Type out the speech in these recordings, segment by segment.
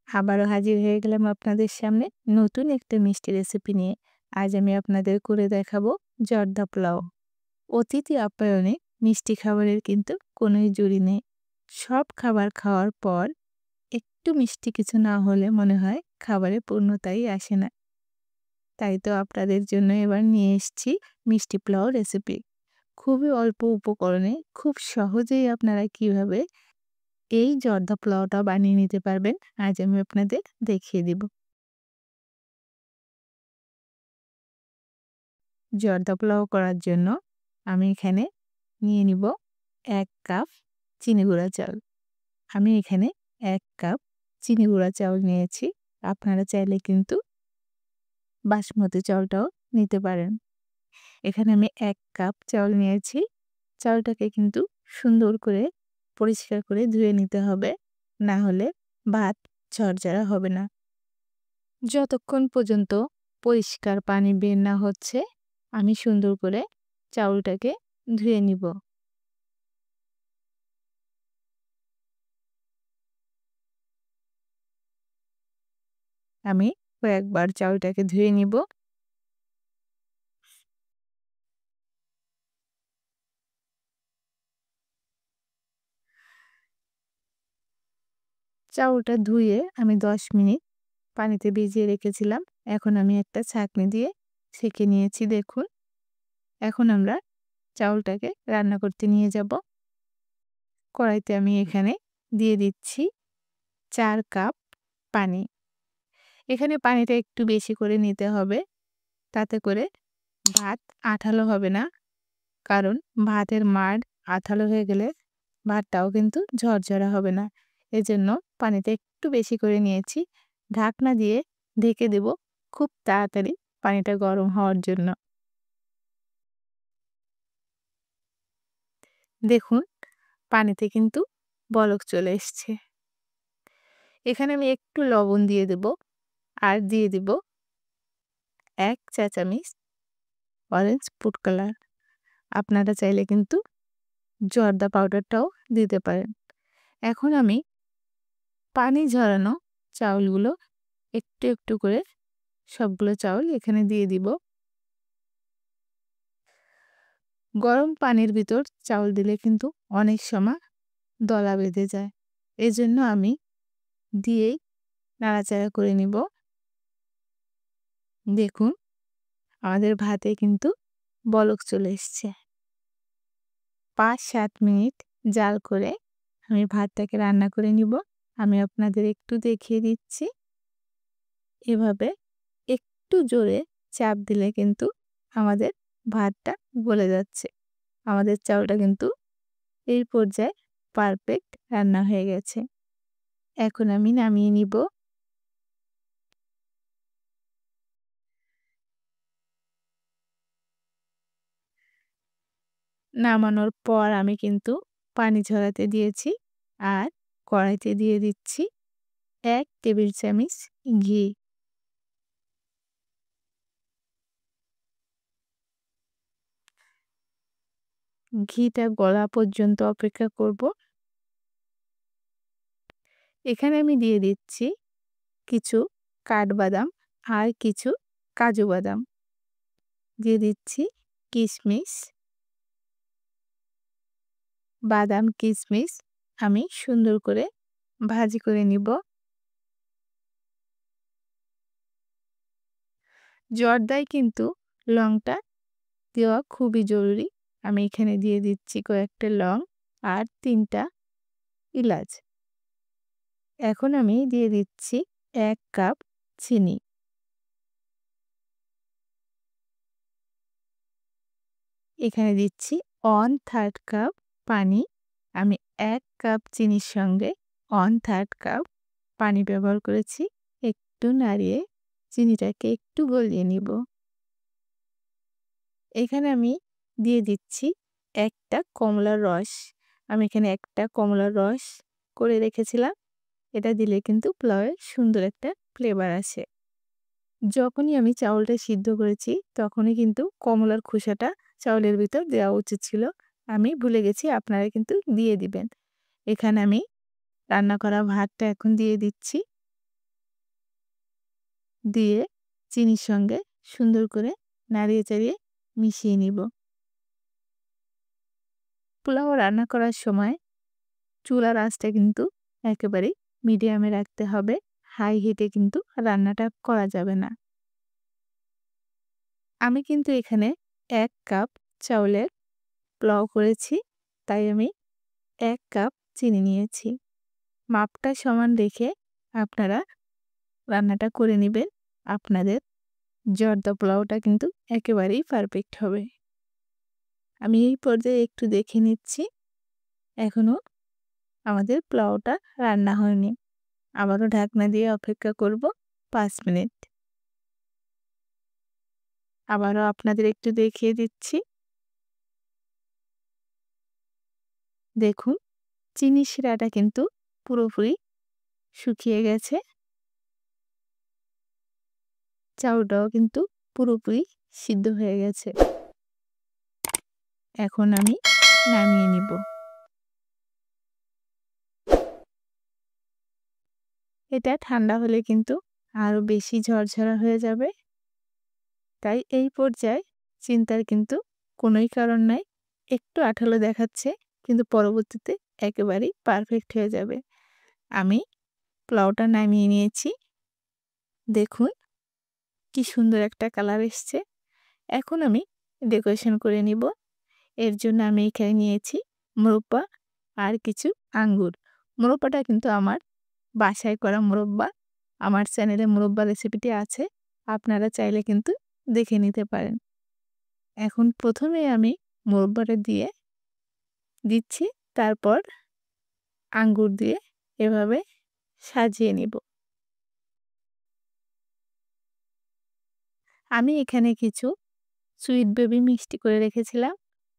আবারও হাজির হয়ে গেলাম আপনাদের সামনে নতুন একটা মিষ্টি রেসিপি নিয়ে। আজ আমি আপনাদের করে দেখাবো জর্দা পোলাও। অতিথি আপ্যায়নে মিষ্টি খাবারের কিন্তু কোনোই জুড়ি নেই। সব খাবার খাওয়ার পর একটু মিষ্টি কিছু না হলে মনে হয় খাবারে পূর্ণতাই আসে না। তাই তো আপনাদের জন্য এবার নিয়ে এসেছি মিষ্টি পোলাও রেসিপি। খুবই অল্প উপকরণে খুব সহজেই আপনারা কিভাবে এই জর্দা পোলাওটা বানিয়ে নিতে পারবেন আজ আমি আপনাদের দেখিয়ে দিব। জর্দা পোলাও করার জন্য আমি এখানে নিয়ে নিব ১ কাপ চিনি গুঁড়া চাল। আমি এখানে ১ কাপ চিনি গুঁড়া চাউল নিয়েছি। আপনারা চাইলে কিন্তু বাসমতি চাউলটাও নিতে পারেন। এখানে আমি ১ কাপ চাউল নিয়েছি। চাউলটাকে কিন্তু সুন্দর করে পরিষ্কার করে ধুয়ে নিতে হবে। না হলে ভাত ঝরঝরা হবে না। যতক্ষণ পর্যন্ত পরিষ্কার পানি বের না হচ্ছে, আমি সুন্দর করে চাউলটাকে ধুয়ে নিব। আমি কয়েকবার চাউলটাকে ধুয়ে নিব। চাউলটা ধুয়ে আমি ১০ মিনিট পানিতে ভিজিয়ে রেখেছিলাম। এখন আমি একটা ছাঁকনি দিয়ে ছেঁকে নিয়েছি দেখুন। এখন আমরা চাউলটাকে রান্না করতে নিয়ে যাব। কড়াইতে আমি এখানে দিয়ে দিচ্ছি ৪ কাপ পানি। এখানে পানিটা একটু বেশি করে নিতে হবে। তাতে করে ভাত আঠালো হবে না। কারণ ভাতের মাড় আঠালো হয়ে গেলে ভাতটাও কিন্তু ঝরঝরা হবে না। এজন্য পানিটা একটু বেশি করে নিয়েছি। ঢাকনা দিয়ে ঢেকে দেব খুব তাড়াতাড়ি পানিটা গরম হওয়ার জন্য। দেখুন পানিতে কিন্তু বলক চলে এসছে। এখানে আমি একটু লবণ দিয়ে দেব আর দিয়ে দিব ১ চা চামচ অরেঞ্জ ফুড কালার। আপনারা চাইলে কিন্তু জর্দা পাউডারটাও দিতে পারেন। এখন আমি পানি ঝরানো চাউলগুলো একটু একটু করে সবগুলো চাউল এখানে দিয়ে দিব। গরম পানির ভিতর চাউল দিলে কিন্তু অনেক সময় দলা বেঁধে যায়। এজন্য আমি দিয়েই নাড়াচাড়া করে নিব। দেখুন আমাদের ভাতে কিন্তু বলক চলে এসছে। ৫-৭ মিনিট জাল করে আমি ভাতটাকে রান্না করে নিব। আমি আপনাদের একটু দেখিয়ে দিচ্ছি। এভাবে একটু জোরে চাপ দিলে কিন্তু আমাদের ভাতটা গলে যাচ্ছে। আমাদের চাউলটা কিন্তু এই পর্যায়ে পারফেক্ট রান্না হয়ে গেছে। এখন আমি নামিয়ে নিব। নামানোর পর আমি কিন্তু পানি ঝরাতে দিয়েছি আর কড়াইতে দিয়ে দিচ্ছি ১ টেবিল চামচ ঘি। ঘিটা গলা পর্যন্ত অপেক্ষা করব। এখানে আমি দিয়ে দিচ্ছি কিছু কাঠবাদাম আর কিছু কাজু বাদাম। দিয়ে দিচ্ছি কিশমিশ, বাদাম, কিশমিশ আমি সুন্দর করে ভাজি করে নিব। জর্দায় কিন্তু লংটা দেওয়া খুবই জরুরি। আমি এখানে দিয়ে দিচ্ছি কয়েকটা লং আর ৩ টা এলাচ। এখন আমি দিয়ে দিচ্ছি ১ কাপ চিনি। এখানে দিচ্ছি 1/3 কাপ পানি। আমি ১ কাপ চিনির সঙ্গে 1/3 কাপ পানি ব্যবহার করেছি। একটু নাড়িয়ে চিনিটাকে একটু গলিয়ে নিব। এখানে আমি দিয়ে দিচ্ছি একটা কমলার রস। আমি এখানে একটা কমলার রস করে রেখেছিলাম। এটা দিলে কিন্তু পোলাওয়ে সুন্দর একটা ফ্লেভার আসে। যখনই আমি চাউলটা সিদ্ধ করেছি তখনই কিন্তু কমলার খোসাটা চাউলের ভিতর দেওয়া উচিত ছিল। আমি ভুলে গেছি, আপনারা কিন্তু দিয়ে দিবেন। এখানে আমি রান্না করা ভাতটা এখন দিয়ে দিচ্ছি। দিয়ে চিনির সঙ্গে সুন্দর করে নাড়িয়ে চাড়িয়ে মিশিয়ে নিব। পোলাও রান্না করার সময় চুলার আঁচটা কিন্তু একেবারেই মিডিয়ামে রাখতে হবে। হাই হিটে কিন্তু রান্নাটা করা যাবে না। আমি কিন্তু এখানে ১ কাপ চাউলের পোলাও করেছি, তাই আমি ১ কাপ চিনি নিয়েছি। মাপটা সমান রেখে আপনারা রান্নাটা করে নিবেন। আপনাদের জর্দা পোলাওটা কিন্তু একেবারেই পারফেক্ট হবে। আমি এই পর্যায়ে একটু দেখে নিচ্ছি, এখনো আমাদের পোলাওটা রান্না হয়নি। আবারও ঢাকনা দিয়ে অপেক্ষা করব ৫ মিনিট। আবারও আপনাদের একটু দেখিয়ে দিচ্ছি। দেখুন, চিনির শিরাটা কিন্তু পুরোপুরি শুকিয়ে গেছে। চাউলটাও কিন্তু পুরোপুরি সিদ্ধ হয়ে গেছে। এখন আমি নামিয়ে নিব। এটা ঠান্ডা হলে কিন্তু আরো বেশি ঝরঝরা হয়ে যাবে। তাই এই পর্যায়ে চিন্তার কিন্তু কোনোই কারণ নাই। একটু আঠালো দেখাচ্ছে, কিন্তু পরবর্তীতে একেবারেই পারফেক্ট হয়ে যাবে। আমি পোলাওটা নামিয়ে নিয়েছি। দেখুন কি সুন্দর একটা কালার এসছে। এখন আমি ডেকোরেশন করে নিব। এর জন্য আমি এখানে নিয়েছি মোরব্বা আর কিছু আঙ্গুর। মোরব্বাটা কিন্তু আমার বাসায় করা মোরব্বা। আমার চ্যানেলে মোরব্বা রেসিপিটি আছে, আপনারা চাইলে কিন্তু দেখে নিতে পারেন। এখন প্রথমে আমি মোরব্বাটা দিয়ে দিচ্ছি, তারপর আঙ্গুর দিয়ে এভাবে সাজিয়ে নিব। আমি এখানে কিছু সুইট বেবি মিষ্টি করে রেখেছিলাম।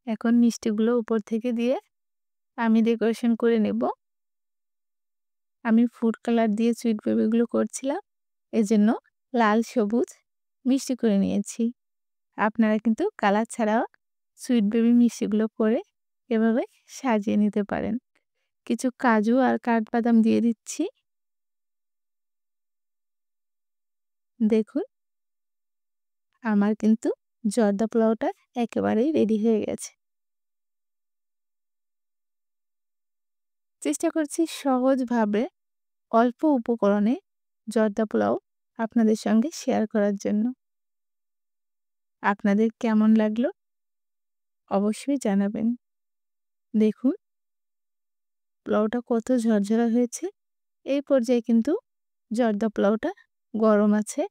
এখন মিষ্টিগুলো উপর থেকে দিয়ে আমি ডেকোরেশন করে নেব। আমি ফুড কালার দিয়ে সুইট বেবিগুলো করছিলাম, এজন্য লাল সবুজ মিষ্টি করে নিয়েছি। আপনারা কিন্তু কালার ছাড়াও সুইট বেবি মিষ্টিগুলো করে এভাবে সাজিয়ে নিতে পারেন। কিছু কাজু আর কাঠবাদাম দিয়ে দিচ্ছি। দেখুন, আমার কিন্তু জর্দা পোলাওটা একেবারেই রেডি হয়ে গেছে। চেষ্টা করছি সহজভাবে অল্প উপকরণে জর্দা পোলাও আপনাদের সঙ্গে শেয়ার করার জন্য। আপনাদের কেমন লাগলো অবশ্যই জানাবেন। দেখুন পোলাওটা কত ঝরঝরা হয়েছে। এই পর্যায়ে কিন্তু জর্দা পোলাওটা গরম আছে,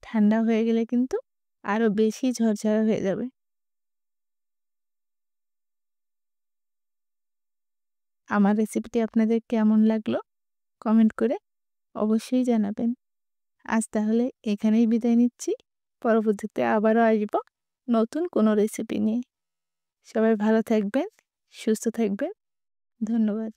ঠান্ডা হয়ে গেলে কিন্তু আরো বেশি ঝরঝরা হয়ে যাবে। আমার রেসিপিটি আপনাদের কেমন লাগলো কমেন্ট করে অবশ্যই জানাবেন। আজ তাহলে এখানেই বিদায় নিচ্ছি। পরবর্তীতে আবারও আসবো নতুন কোনো রেসিপি নিয়ে। সবাই ভালো থাকবেন, সুস্থ থাকবেন। ধন্যবাদ।